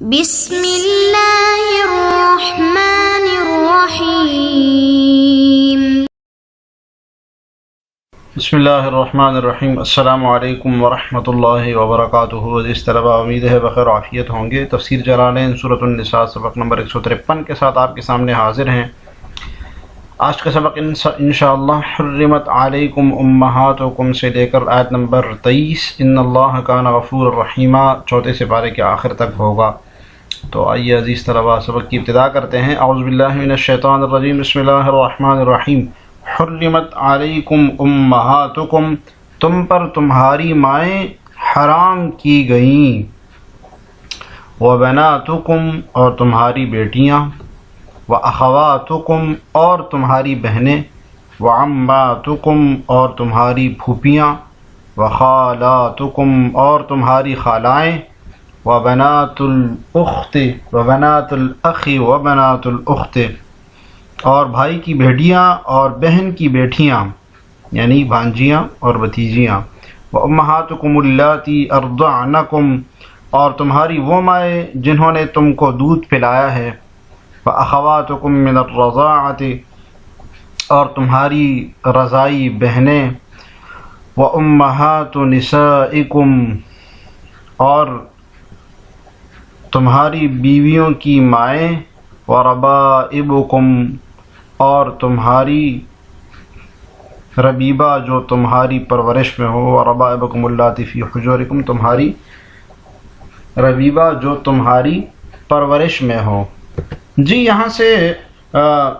بسم اللہ الرحمن الرحیم۔ بسم اللہ الرحمن الرحیم۔ السلام علیکم ورحمۃ اللہ وبرکاتہ۔ عزیز طلبہ، امید ہے بخیر و عافیت ہوں گے۔ تفسیر جلالین سورۃ النساء سبق نمبر 153 کے ساتھ آپ کے سامنے حاضر ہیں۔ آج کا سبق انشاءاللہ حرمت علیکم امہاتکم سے لے کر آیت نمبر 23 ان اللہ کان غفور الرحیمہ، چوتھے سپارے کے آخر تک ہوگا۔ تو آئیے عزیز طلبہ سبق کی ابتدا کرتے ہیں۔ اعوذ باللہ من الشیطان الرجیم، بسم اللہ الرحمن الرحیم۔ حرمت علیکم امہاتکم، تم پر تمہاری مائیں حرام کی گئیں، وبناتکم اور تمہاری بیٹیاں، واخواتکم اور تمہاری بہنیں، وعماتکم اور تمہاری پھوپھیاں، وخالاتکم اور تمہاری خالائیں، وبنات الاخت وبنات الاخ وبنات الاخت اور بھائی کی بیٹیاں اور بہن کی بیٹیاں یعنی بھانجیاں اور بھتیجیاں، وامہاتکم اللاتی ارضعنکم اور تمہاری وہ مائیں جنہوں نے تم کو دودھ پلایا ہے، واخواتکم من الرضاعۃ اور تمہاری رضائی بہنیں، وامہات نسائکم اور تمہاری بیویوں کی مائیں، وربائبکم اور تمہاری ربیبہ جو تمہاری پرورش میں ہو، وربائبکم اللاتی فی حجورکم تمہاری ربیبہ جو تمہاری پرورش میں ہو۔ جی یہاں سے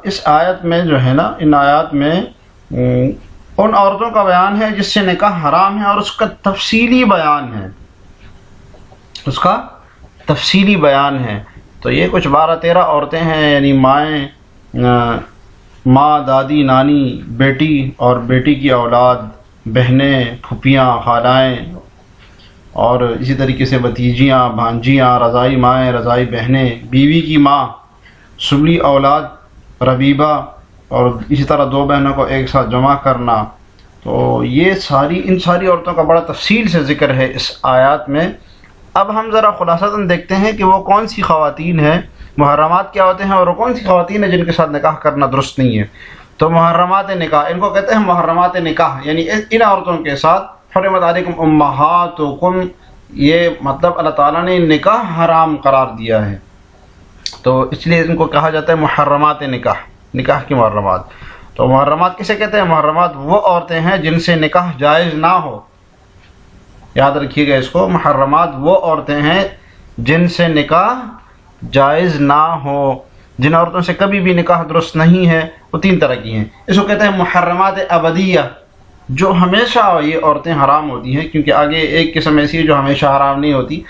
اس آیت میں جو ہے نا، ان آیات میں ان عورتوں کا بیان ہے جس سے نکاح حرام ہے، اور اس کا تفصیلی بیان ہے، اس کا تفصیلی بیان ہے۔ تو یہ کچھ 12-13 عورتیں ہیں، یعنی مائیں، ماں، دادی، نانی، بیٹی اور بیٹی کی اولاد، بہنیں، پھوپھیاں، خالائیں، اور اسی طریقے سے بھتیجیاں، بھانجیاں، رضائی مائیں، رضائی بہنیں، بیوی کی ماں، سبلی اولاد، ربیبہ، اور اسی طرح 2 بہنوں کو ایک ساتھ جمع کرنا۔ تو یہ ان ساری عورتوں کا بڑا تفصیل سے ذکر ہے اس آیات میں۔ اب ہم ذرا خلاصتاً دیکھتے ہیں کہ وہ کون سی خواتین ہیں، محرمات کیا ہوتے ہیں، اور وہ کون سی خواتین ہیں جن کے ساتھ نکاح کرنا درست نہیں ہے۔ تو محرمات نکاح، ان کو کہتے ہیں محرمات نکاح، یعنی ان عورتوں کے ساتھ حرمت علیکم امہاتکم، یہ مطلب اللہ تعالیٰ نے نکاح حرام قرار دیا ہے، تو اس لیے ان کو کہا جاتا ہے محرمات نکاح، نکاح کی محرمات۔ تو محرمات کسے کہتے ہیں؟ محرمات وہ عورتیں ہیں جن سے نکاح جائز نہ ہو، یاد رکھیے گا اس کو۔ محرمات وہ عورتیں ہیں جن سے نکاح جائز نہ ہو، جن عورتوں سے کبھی بھی نکاح درست نہیں ہے، وہ 3 طرح کی ہیں۔ اس کو کہتے ہیں محرمات ابدیہ، جو ہمیشہ یہ عورتیں حرام ہوتی ہیں، کیونکہ آگے ایک قسم ایسی ہے جو ہمیشہ حرام نہیں ہوتی،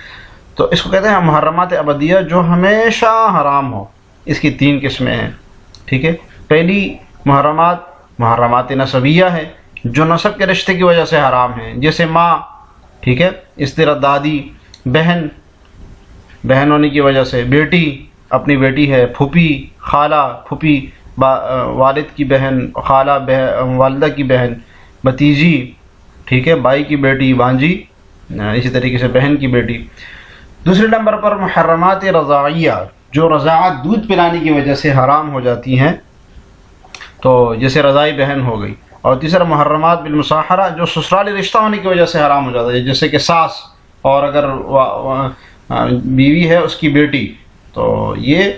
تو اس کو کہتے ہیں محرمات ابدیہ جو ہمیشہ حرام ہو۔ اس کی 3 قسمیں ہیں، ٹھیک ہے۔ پہلی محرمات نسبیہ ہے، جو نسب کے رشتے کی وجہ سے حرام ہیں، جیسے ماں، ٹھیک ہے، اس طرح دادی، بہن ہونے کی وجہ سے، بیٹی اپنی بیٹی ہے، پھوپھی، خالہ، پھوپھی والد کی بہن، خالہ والدہ کی بہن، بھتیجی، ٹھیک ہے، بھائی کی بیٹی، بھانجی، اسی طریقے سے بہن کی بیٹی۔ دوسرے نمبر پر محرمات رضاعیہ، جو رضاعت دودھ پلانے کی وجہ سے حرام ہو جاتی ہیں، تو جیسے رضائی بہن ہو گئی۔ اور تیسرا محرمات بالمصاہرہ، جو سسرالی رشتہ ہونے کی وجہ سے حرام ہو جاتا ہے، جیسے کہ ساس، اور اگر بیوی ہے اس کی بیٹی، تو یہ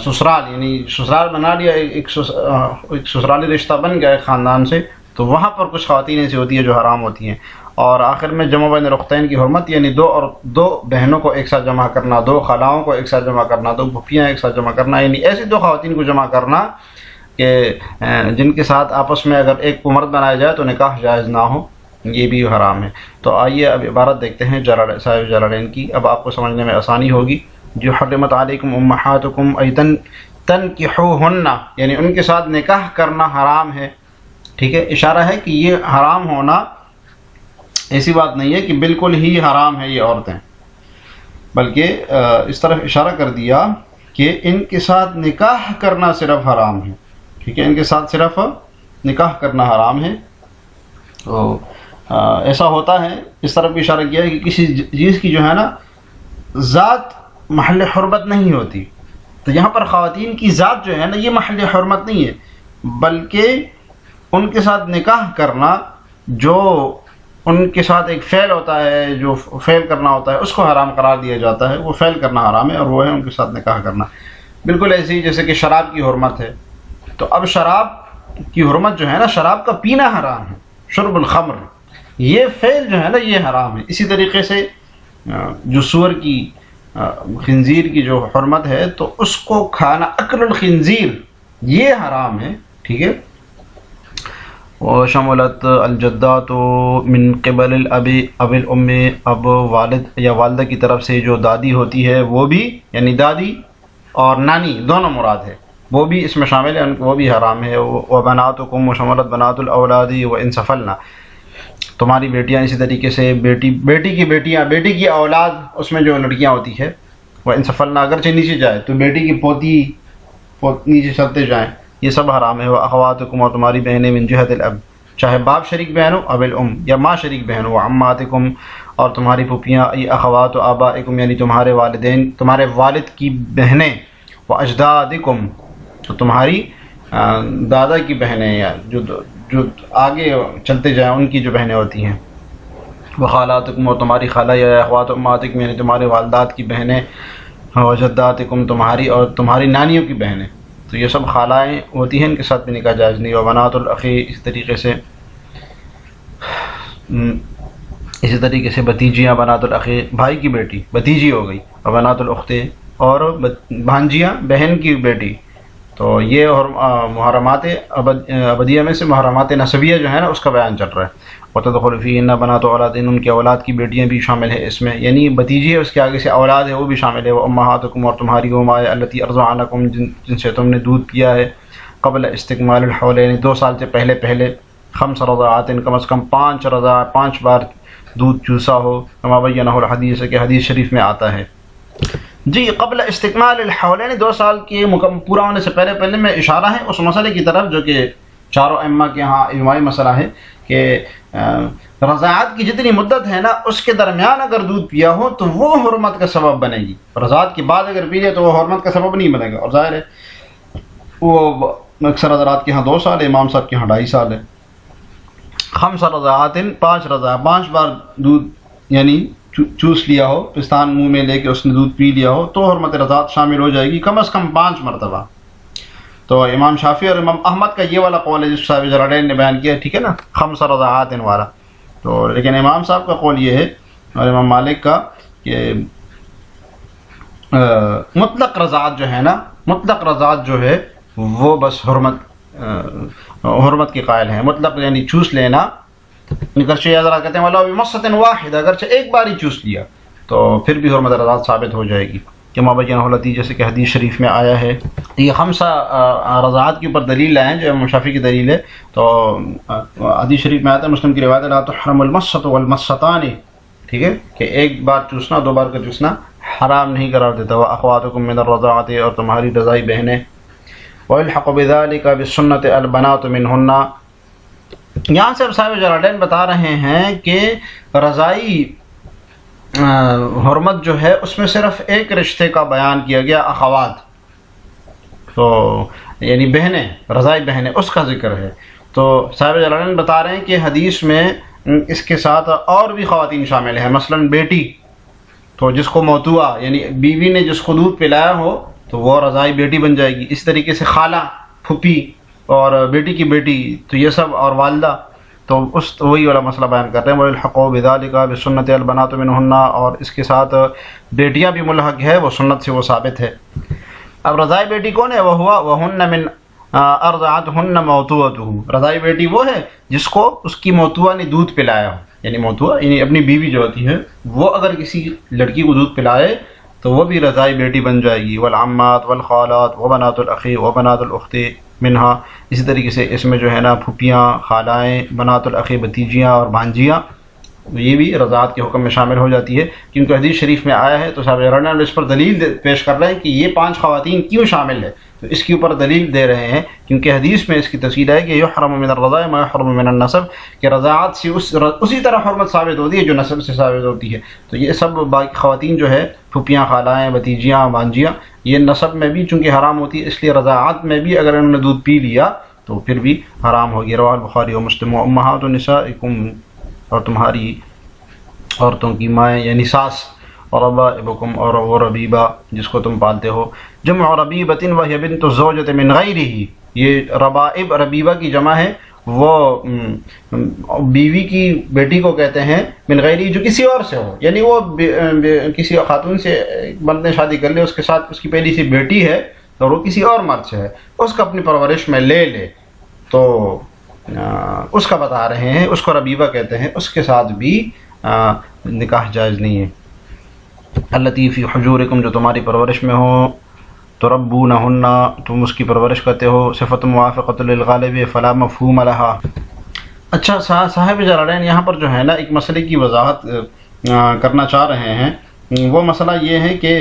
سسرال، یعنی سسرال بنا لیا، ایک سسرالی رشتہ بن گیا ایک خاندان سے، تو وہاں پر کچھ خواتین ایسی ہوتی ہیں جو حرام ہوتی ہیں۔ اور آخر میں جمع بین الاختین کی حرمت، یعنی 2 بہنوں کو ایک ساتھ جمع کرنا، 2 خالاؤں کو ایک ساتھ جمع کرنا، 2 پھوپھیاں ایک ساتھ جمع کرنا، یعنی ایسی 2 خواتین کو جمع کرنا کہ جن کے ساتھ آپس میں اگر ایک کو مرد بنایا جائے تو نکاح جائز نہ ہو، یہ بھی حرام ہے۔ تو آئیے اب عبارت دیکھتے ہیں صاحب جلالین کی، اب آپ کو سمجھنے میں آسانی ہوگی۔ جو حرمت علیکم امہاتکم ای تنکحوہن، یعنی ان کے ساتھ نکاح کرنا حرام ہے، ٹھیک ہے۔ اشارہ ہے کہ یہ حرام ہونا ایسی بات نہیں ہے کہ بالکل ہی حرام ہے یہ عورتیں، بلکہ اس طرف اشارہ کر دیا کہ ان کے ساتھ نکاح کرنا صرف حرام ہے، ٹھیک ہے، ان کے ساتھ صرف نکاح کرنا حرام ہے۔ تو ایسا ہوتا ہے، اس طرف بھی اشارہ کیا ہے کہ کسی چیز کی جو ہے نا ذات محل حرمت نہیں ہوتی. تو یہاں پر خواتین کی ذات جو ہے نا یہ محل حرمت نہیں ہے، بلکہ ان کے ساتھ نکاح کرنا جو ان کے ساتھ ایک فعل ہوتا ہے، جو فعل کرنا ہوتا ہے اس کو حرام قرار دیا جاتا ہے. وہ فعل کرنا حرام ہے اور وہ ہے ان کے ساتھ نکاح کرنا. بالکل ایسے ہی جیسے کہ شراب کی حرمت ہے. تو اب شراب کی حرمت جو ہے نا، شراب کا پینا حرام ہے، شرب الخمر، یہ فعل جو ہے نا یہ حرام ہے. اسی طریقے سے جو سور کی خنزیر کی جو حرمت ہے تو اس کو کھانا، اکل الخنزیر، یہ حرام ہے. ٹھیک ہے. وشملت الجدات من قبل الاب اب الام، اب والد یا والدہ کی طرف سے جو دادی ہوتی ہے وہ بھی، یعنی دادی اور نانی دونوں مراد ہے، وہ بھی اس میں شامل ہے، وہ بھی حرام ہے. وبناتکم وشملت بنات الاولاد وان سفلنا، تمہاری بیٹیاں، اسی طریقے سے بیٹی کی بیٹیاں، بیٹی کی اولاد، اس میں جو لڑکیاں ہوتی ہے، وان سفلنا اگرچہ نیچے جائے تو بیٹی کی پوتی نیچے چلتے جائیں، یہ سب حرام ہے. واخواتکم، اور تمہاری بہنیں، من جہت الاب، چاہے باپ شریک بہن ہو، اب الام یا ماں شریک بہن ہو. وعماتکم، اور تمہاری پھوپھیاں، ای اخوات آبائکم، یعنی تمہارے والدین، تمہارے والد کی بہنیں. واجدادکم، تو تمہاری دادا کی بہنیں یا جو آگے چلتے جائیں ان کی جو بہنیں ہوتی ہیں. وخالاتکم، اور تمہاری خالہ یا اخوات امہاتکم، یعنی تمہارے والدات کی بہنیں. وجداتکم، تمہاری اور تمہاری نانیوں کی بہنیں. تو یہ سب خالائیں ہوتی ہیں، ان کے ساتھ بھی نکاح جائز نہیں. وبنات الاخی، اسی طریقے سے بتیجیاں، بنات الاخی بھائی کی بیٹی بتیجی ہو گئی. وبنات الاخت، اور بھانجیاں بہن کی بیٹی. تو یہ محرمات ابدیہ میں سے محرمات نسبیہ جو ہے نا اس کا بیان چل رہا ہے. وتدخل فیہن بنات اولاد، ان کے اولاد کی بیٹیاں بھی شامل ہیں اس میں، یعنی بتیجی ہے اس کے آگے سے اولاد ہے وہ بھی شامل ہے. وامہاتکم، اور تمہاری وہ مائیں، التی ارضعنکم، جن سے تم نے دودھ پیا ہے. قبل استکمال الحولین، 2 سال سے پہلے. 5 رضاعات، کم از کم 5 بار دودھ چوسا ہو. کما بینہ الحدیث، کہ حدیث شریف میں آتا ہے. جی قبل استکمال الحولین، 2 سال کے پورا ہونے سے پہلے میں اشارہ ہے اس مسئلے کی طرف جو کہ چاروں ائمہ کے ہاں اجماعی مسئلہ ہے کہ رضاعت کی جتنی مدت ہے نا اس کے درمیان اگر دودھ پیا ہو تو وہ حرمت کا سبب بنے گی. رضاعت کے بعد اگر پی لے تو وہ حرمت کا سبب نہیں بنے گا. اور ظاہر ہے وہ اکثر حضرات کے ہاں 2 سال ہے، امام صاحب کے ہاں 2.5 سال ہے. 5 رضاعات، 5 بار دودھ یعنی چوس لیا ہو، پستان منہ میں لے کے اس نے دودھ پی لیا ہو تو حرمت رضاعت شامل ہو جائے گی، کم از کم 5 مرتبہ. تو امام شافعی اور امام احمد کا یہ والا قول ہے جس صاحب جلالین نے بیان کیا، ٹھیک ہے نا، 5 رضاعات والا. تو لیکن امام صاحب کا قول یہ ہے اور امام مالک کا کہ مطلق رضاعت جو ہے نا، مطلق رضاعت جو ہے وہ بس حرمت کے قائل ہیں. مطلق یعنی چوس لینا، اگرچہ حضرات کہتے ہیں والا بمصۃ واحد، اگرچہ ایک بار ہی چوس لیا تو پھر بھی حرمت رضاعت ثابت ہو جائے گی. کہ ما بینہ التی، جیسے کہ حدیث شریف میں آیا ہے. یہ 5 رضاعات کے اوپر دلیل لائے ہیں جو امام شافعی کی دلیل ہے. تو حدیث شریف میں آتا ہے، مسلم کی روایت ہے، لا تحرم المصۃ والمصتان، ٹھیک ہے، کہ ایک بار چوسنا 2 بار کا چوسنا حرام نہیں قرار دیتا. واخواتکم من الرضاعۃ، اور تمہاری رضائی بہنیں. والحق بذلک بالسنۃ البنات منہن. یہاں سے صاحب جلالین بتا رہے ہیں کہ رضائی حرمت جو ہے اس میں صرف ایک رشتے کا بیان کیا گیا، اخوات، تو یعنی بہنیں، رضائی بہنیں، اس کا ذکر ہے. تو صاحب جلالین بتا رہے ہیں کہ حدیث میں اس کے ساتھ اور بھی خواتین شامل ہیں، مثلا بیٹی، تو جس کو موتوا یعنی بیوی نے جس کو دودھ پلایا ہو تو وہ رضائی بیٹی بن جائے گی. اس طریقے سے خالہ، پھوپھی اور بیٹی کی بیٹی، تو یہ سب، اور والدہ، تو وہی والا مسئلہ بیان کر رہے ہیں. وَالْحَقُ بِذَلِكَ بِسُنَّةِ الْبَنَاتُ مِنْهُنَّ، اور اس کے ساتھ بیٹیاں بھی ملحق ہے، وہ سنت سے وہ ثابت ہے. اب رضائی بیٹی کون ہے؟ وَهُنَّ مِنْ أَرْضَعَتْهُنَّ مَوْتُوَتُهُ. رضائی بیٹی وہ ہے جس کو اس کی موتوا نے دودھ پلایا ہو، یعنی موتوا یعنی اپنی بیوی جو ہوتی ہے وہ اگر کسی لڑکی کو دودھ پلائے تو وہ بھی رضائی بیٹی بن جائے گی. والعمات والخالات وبنات الاخی وبنات الاخت منہا. اسی طریقے سے اس میں جو ہے نا پھوپھیاں، خالائیں، بنات الاخی بتیجیاں اور بھانجیاں، یہ بھی رضاعت کے حکم میں شامل ہو جاتی ہے، کیونکہ حدیث شریف میں آیا ہے تو صاحب رنر اس پر دلیل پیش کر رہے ہیں کہ یہ 5 خواتین کیوں شامل ہے، تو اس کے اوپر دلیل دے رہے ہیں کیونکہ حدیث میں اس کی تفصیل ہے کہ یحرم من الرضاع ما یحرم من النسب، کہ رضاعت سے اسی طرح حرمت ثابت ہوتی ہے جو نسب سے ثابت ہوتی ہے. تو یہ سب باقی خواتین جو ہے پھوپھیاں، خالائیں، بھتیجیاں، بھانجیاں، یہ نسب میں بھی چونکہ حرام ہوتی ہے، اس لیے رضاعت میں بھی اگر انہوں نے دودھ پی لیا تو پھر بھی حرام ہوگی. رواه البخاری و مسلم. و امہات نسائکم، اور تمہاری عورتوں کی مائیں یعنی ساس، اور ربائبکم، اور وہ ربیبہ جس کو تم پالتے ہو. جمع ربیبۃ وہی بنت الزوجۃ من غیرہ، یہ ربائب ربیبہ کی جمع ہے، وہ بیوی کی بیٹی کو کہتے ہیں، من غیرہ جو کسی اور سے ہو، یعنی وہ کسی خاتون سے مرد نے شادی کر لے، اس کے ساتھ اس کی پہلی سی بیٹی ہے اور وہ کسی اور مرد سے ہے، اس کو اپنی پرورش میں لے لے تو اس کا بتا رہے ہیں، اس کو ربیبہ کہتے ہیں، اس کے ساتھ بھی نکاح جائز نہیں ہے. التی فی حجورکم، جو تمہاری پرورش میں ہو، تربونہن، تم اس کی پرورش کرتے ہو. صفت موافقۃ للغالب فلا مفہوم لها. اچھا صاحب جلالین یہاں پر جو ہے نا ایک مسئلے کی وضاحت کرنا چاہ رہے ہیں. وہ مسئلہ یہ ہے کہ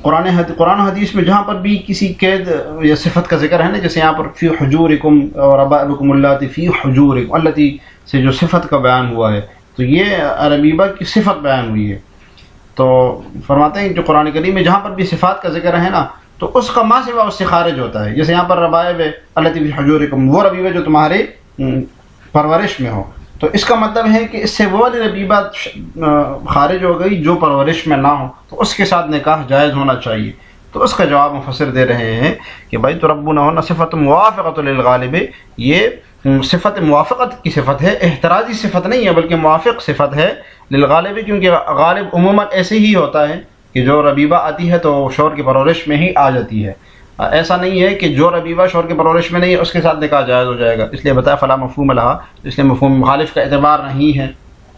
قرآن حدیث میں جہاں پر بھی کسی قید یا صفت کا ذکر ہے نا، جیسے یہاں پر فی حجورکم اور ربائبکم اللاتی فی حجورکم، اللاتی سے جو صفت کا بیان ہوا ہے تو یہ ربیبہ کی صفت بیان ہوئی ہے. تو فرماتے ہیں کہ جو قرآن کریم میں جہاں پر بھی صفات کا ذکر ہے نا تو اس کا ما سوا اس سے خارج ہوتا ہے. جیسے یہاں پر ربائب اللاتی فی حجورکم، وہ ربیبہ جو تمہارے پرورش میں ہو، تو اس کا مطلب ہے کہ اس سے وہ والی ربیبہ خارج ہو گئی جو پرورش میں نہ ہو، تو اس کے ساتھ نکاح جائز ہونا چاہیے. تو اس کا جواب مفسر دے رہے ہیں کہ بھائی تربونہن صفت موافقۃ للغالب، یہ صفت موافقت کی صفت ہے، احتراجی صفت نہیں ہے بلکہ موافق صفت ہے للغالب، کیونکہ غالب عموماً ایسے ہی ہوتا ہے کہ جو ربیبہ آتی ہے تو شوہر کی پرورش میں ہی آ جاتی ہے. ایسا نہیں ہے کہ جو ربیبہ شوہر کی پرورش میں نہیں ہے اس کے ساتھ نکاح جائز ہو جائے گا. اس لیے بتایا فلا مفہوم لہا، اس لیے مفہوم مخالف کا اعتبار نہیں ہے.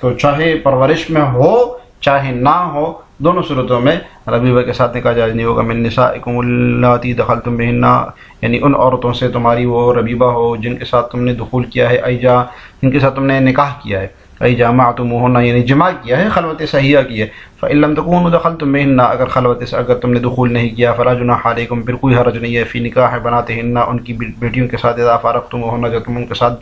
تو چاہے پرورش میں ہو چاہے نہ ہو، دونوں صورتوں میں ربیبہ کے ساتھ نکاح جائز نہیں ہوگا. من نسائکم اللاتی دخلتم بہن، یعنی ان عورتوں سے تمہاری وہ ربیبہ ہو جن کے ساتھ تم نے دخول کیا ہے، ایجا جن کے ساتھ تم نے نکاح کیا ہے، ای جامعتموہن یعنی جماع کیا ہے، خلوت صحیحہ کی ہے. فإن لم تكونوا دخلتم بهن، اگر خلوت سے اگر تم نے دخول نہیں کیا، فلا جناح علیکم، پھر کوئی حرج نہیں ہے، فی نکاح بناتہن، ان کی بیٹیوں کے ساتھ، اذا فارقتموہن، جب تم ان کے ساتھ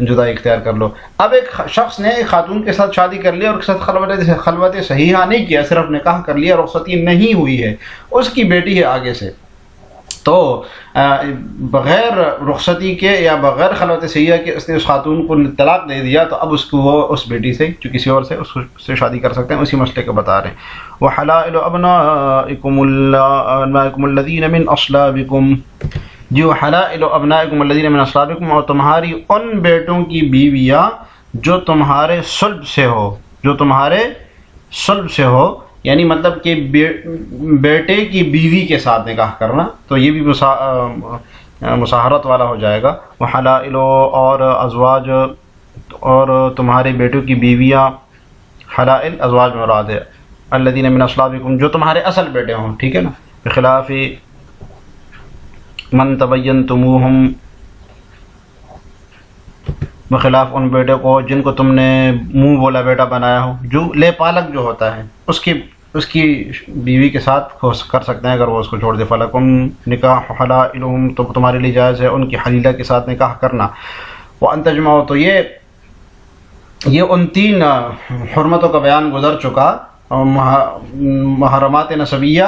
جدائی اختیار کر لو. اب ایک شخص نے ایک خاتون کے ساتھ شادی کر لی اور اس کے ساتھ خلوت صحیحہ نہیں کیا، صرف نکاح کر لیا، رخصتی نہیں ہوئی ہے، اس کی بیٹی ہے آگے سے، تو بغیر رخصتی کے یا بغیر خلوت صحیحہ کے اس نے اس خاتون کو طلاق دے دیا، تو اب اس کو وہ اس بیٹی سے جو کسی اور سے اس سے شادی کر سکتے ہیں. اسی مسئلے کو بتا رہے ہیں. وحلائل ابنائکم الذین من اصلابکم، جو حلائل ابنائکم الذین من اصلابکم، اور تمہاری ان بیٹوں کی بیویاں جو تمہارے صلب سے ہو، جو تمہارے صلب سے ہو، یعنی مطلب کہ بیٹے کی بیوی کے ساتھ نکاح کرنا، تو یہ بھی مصاہرت والا ہو جائے گا. وحلائل، اور ازواج، اور تمہارے بیٹوں کی بیویاں، حلائل ازواج مراد ہے، الذین من اصلابکم جو تمہارے اصل بیٹے ہوں، ٹھیک ہے نا. بخلاف من تبینتموہم، بخلاف ان بیٹے کو جن کو تم نے منہ بولا بیٹا بنایا ہو، جو لے پالک جو ہوتا ہے اس کی بیوی کے ساتھ کر سکتے ہیں اگر وہ اس کو چھوڑ دے. فلکم نکاح حلائلہم، تو تمہارے لیے جائز ہے ان کی حلیلہ کے ساتھ نکاح کرنا. وان تجمعوا، تو یہ ان 3 حرمتوں کا بیان گزر چکا. محرمات نسبیہ،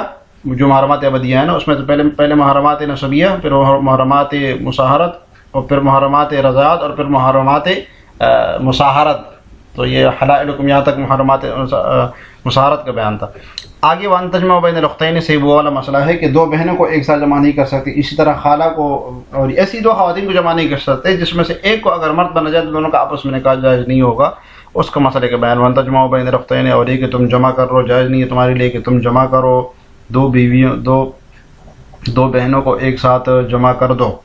جو محرمات ابدیہ ہیں نا، اس میں تو پہلے محرمات نسبیہ، پھر محرمات مصاہرت، اور پھر محرمات رضاعت، اور پھر محرمات مصاہرت. تو یہ حلائلکم یہاں تک محرمات مصاہرت کا بیان تھا. آگے وان تجمع بین الاختین سے وہ والا مسئلہ ہے کہ 2 بہنوں کو ایک ساتھ جمع نہیں کر سکتے. اسی طرح خالہ کو اور ایسی 2 خواتین کو جمع نہیں کر سکتے جس میں سے ایک کو اگر مرد بنا جائے تو دونوں کا آپس میں نکاح جائز نہیں ہوگا. اس کا مسئلے کا بیان. وان تجمع بین الاختین، اور یہ کہ تم جمع کرو، جائز نہیں ہے تمہارے لیے کہ تم جمع کرو 2 بیویوں، 2 بہنوں کو ایک ساتھ جمع کر دو.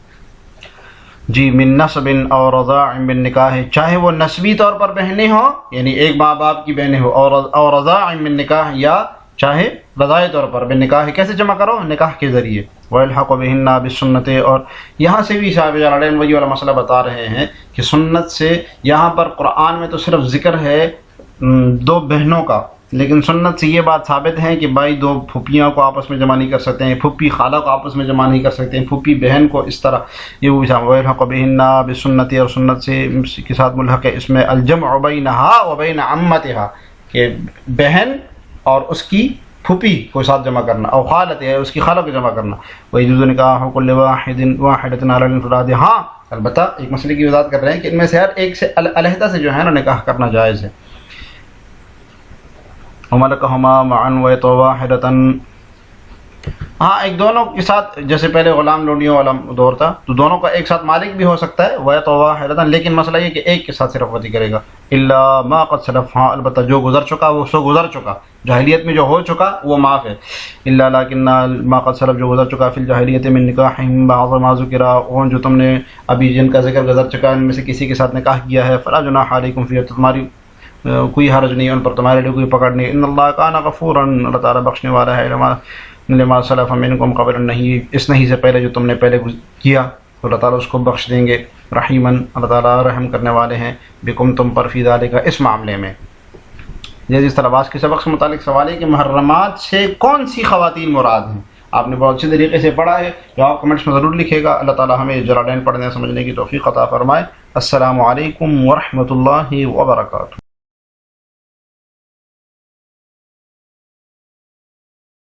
جی من نسب اور رضاع من نکاح، چاہے وہ نسبی طور پر بہنیں ہوں یعنی ایک ماں باپ کی بہنیں ہوں، اور رضاع من نکاح، یا چاہے رضائی طور پر بے نکاح کیسے جمع کرو؟ نکاح کے ذریعے. وَيَلْحَقُ بِهِنَّ بِالسُّنَّةِ. اور یہاں سے بھی صاحب جلالین وہی والا مسئلہ بتا رہے ہیں کہ سنت سے یہاں پر قرآن میں تو صرف ذکر ہے دو بہنوں کا، لیکن سنت سے یہ بات ثابت ہے کہ بھائی دو پھوپھیاں کو آپس میں جمع نہیں کر سکتے ہیں، پھوپھی خالہ کو آپس میں جمع نہیں کر سکتے ہیں، پھوپھی بہن کو اس طرح. یہ وہ وَيَلْحَقُ بِهِنَّ بِالسُّنَّةِ. اور سنت سے کے ساتھ ملحق ہے اس میں الجمع بینہا وبین عمتہا، کہ بہن اور اس کی پھوپھی کو ساتھ جمع کرنا، اور خالت ہے اس کی خالہ کو جمع کرنا. وَيَجُوزُ نِكَاحُ كُلِّ وَاحِدَةٍ عَلَى الْانْفِرَادِ. ہاں البتہ ایک مسئلے کی وضاحت کر رہے ہیں کہ ان میں سے ہر ایک سے علیحدہ سے جو ہے نا نکاح کرنا جائز ہے. وَمَلَكَهُمَا مَعًا وَيَطَوَ وَاحِدَةً. ہاں ایک دونوں کے ساتھ، جیسے پہلے غلام لونڈیوں والا دور تھا تو دونوں کا ایک ساتھ مالک بھی ہو سکتا ہے وَيَطَوَ وَاحِدَةً، لیکن مسئلہ یہ کہ ایک کے ساتھ صرف وطی کرے گا. الا ما قد سلف. ہاں البتہ جو گزر چکا وہ سو گزر چکا، جاہلیت میں جو ہو چکا وہ معاف ہے. الا لیکن ما قد سلف، جو گزر چکا فی الجاہلیت من نکاحہم بعض ما ذکر، جو تم نے ابھی جن کا ذکر گزر چکا ان میں سے کسی کے ساتھ نکاح کیا ہے، فلا جناح علیکم فیہ، تمہاری کوئی حرج نہیں ان پر، تمہارے لیے کوئی پکڑ نہیں. ان اللہ کان غفورا، اللہ تعالیٰ بخشنے والا ہے. لما سلف منکم قبل، نہیں اس نہیں سے پہلے جو تم نے پہلے کیا تو اللہ تعالیٰ اس کو بخش دیں گے. رحیما، اللہ تعالیٰ رحم کرنے والے ہیں بکم تم پر، فی ذالک اس معاملے میں. جس طرح آج کے سبق سے متعلق سوال ہے کہ محرمات سے کون سی خواتین مراد ہیں، آپ نے بہت اچھے طریقے سے پڑھا ہے، جواب کمنٹس میں ضرور لکھے گا. اللہ تعالیٰ ہمیں جلالین پڑھنے سمجھنے کی توفیق عطا فرمائے. السلام علیکم ورحمۃ اللہ وبرکاتہ.